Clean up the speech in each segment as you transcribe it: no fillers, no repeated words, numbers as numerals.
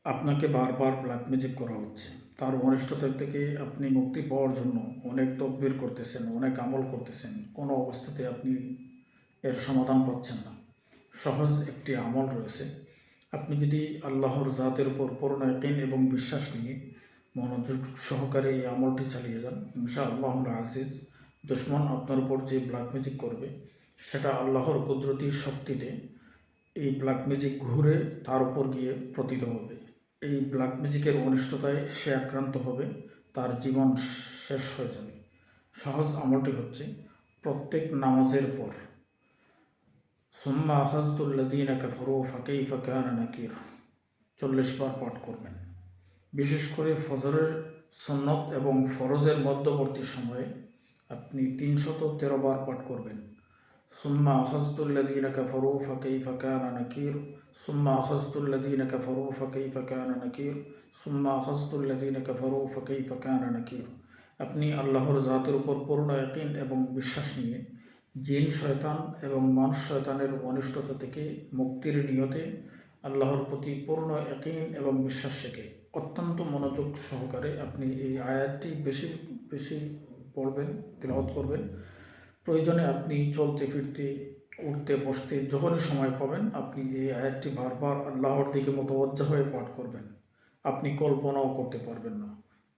আপনাকে বারবার black magic করা হচ্ছে, তার অনিষ্টতা থেকে আপনি মুক্তি পাওয়ার জন্য অনেক তদবির করতেছেন, অনেক আমল করতেছেন, কোনো অবস্থাতে আপনি এর সমাধান পাচ্ছেন না। সহজ একটি আমল রয়েছে। আপনি যদি আল্লাহর জাতের উপর পূর্ণ ইয়াকিন এবং বিশ্বাস নিয়ে মনোযোগ সহকারে এই আমলটি চালিয়ে যান, ইনশাআল্লাহুল আজিজ, দুশমন আপনার উপর যে ব্ল্যাক ম্যাজিক করবে সেটা আল্লাহর কুদরতি শক্তিতে এই ব্ল্যাক ম্যাজিক ঘুরে তার উপর গিয়ে পতিত হবে। এই ব্ল্যাক ম্যাজিকের অনিষ্টতায় সে আক্রান্ত হবে, তার জীবন শেষ হয়ে যাবে। সহজ আমলটি হচ্ছে, প্রত্যেক নামাজের পর সুম্মা আখাযতুল্লাযীনা কাফারু ফাকাইফা কানা নাকির 40 বার পাঠ করবেন। বিশেষ করে ফজরের সুন্নত এবং ফরজের মধ্যবর্তী সময়ে আপনি 313 বার পাঠ করবেন। সুম্মা আখাযতুল্লাযীনা কাফারু ফাকাইফা কানা নাকির, সুম্মা আখাযতুল্লাযীনা কাফারু ফাকাইফা কানা নাকির, সুম্মা আখাযতুল্লাযীনা কাফারু ফাকাইফা কানা নাকির। আপনি আল্লাহর জাতের উপর পূর্ণ ইয়াকিন এবং বিশ্বাস নিয়ে জিন শয়তান এবং মানুষ শয়তানের অনিষ্টতা থেকে মুক্তির নিয়তে আল্লাহর প্রতি পূর্ণ ইয়াকিন এবং বিশ্বাস রেখে অত্যন্ত মনোযোগ সহকারে আপনি এই আয়াতটি বেশি বেশি পড়বেন, তিলাওয়াত করবেন। প্রয়োজনে আপনি চলতে ফিরতে, উঠতে বসতে যখনই সময় পাবেন আপনি এই আয়াতটি বারবার আল্লাহর দিকে মুতাওয়াজ্জা হয়ে পাঠ করবেন। আপনি কল্পনাও করতে পারবেন না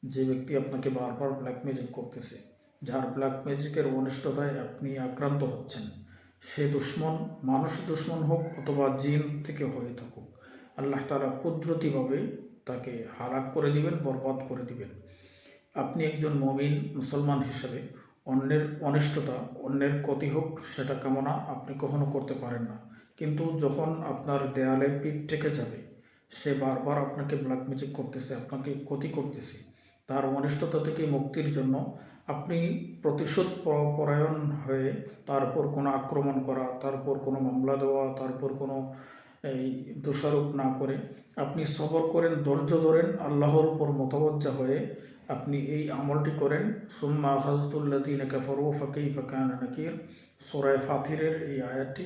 যে ব্যক্তি আপনাকে বারবার ব্ল্যাক ম্যাজিক করতেছে, যার ব্ল্যাক ম্যাজিকের অনিষ্টতায় আপনি আক্রান্ত হচ্ছেন, সে দুশমন, মানুষ দুশমন হোক অথবা জিন থেকে হয়ে থাকুক, আল্লাহ তাআলা কুদরতিভাবে তাকে হালাক করে দিবেন, বরবাদ করে দিবেন। আপনি একজন মুমিন মুসলমান হিসেবে অন্যের অনিষ্টতা, অন্যের ক্ষতি হোক সেটা কামনা আপনি কখনো করতে পারেন না। কিন্তু যখন আপনার দেয়ালে পিঠ ঠেকে যাবে, সে বারবার আপনাকে ব্ল্যাক ম্যাজিক করতেছে, আপনাকে ক্ষতি করতেছে, তার অনিষ্টতা থেকে মুক্তির জন্য আপনি প্রতিশোধ পরায়ণ হয়ে তার উপর কোনো আক্রমণ করা, তার উপর কোনো মামলা দেওয়া, তার উপর কোনো এই দোষারোপ না করে আপনি সবর করেন, ধৈর্য ধরেন, আল্লাহর উপর মুতাওয়াজ্জা হয়ে আপনি এই আমলটি করেন। সুম্মা আখাযতুল্লাযীনা কাফারু ফাকাইফা কানা নাকির, সূরা ফাতিরের এই আয়াতটি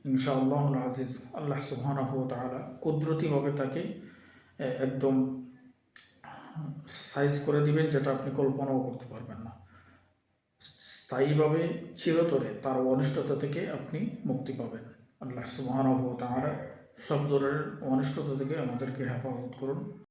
ইনশাআল্লাহুল আজিজ আল্লাহ সুবহানাহু ওয়া তাআলা কুদরতিভাবে তাকে একদম সাইজ করে দিবেন, যেটা আপনি কল্পনাও করতে পারবেন না। স্থায়ীভাবে চিরতরে তার অনিষ্টতা থেকে আপনি মুক্তি পাবেন। আল্লাহ সুবহানাহু ওয়া তাআলা সব ধরনের অনিষ্টতা থেকে আমাদেরকে হেফাজত করুন।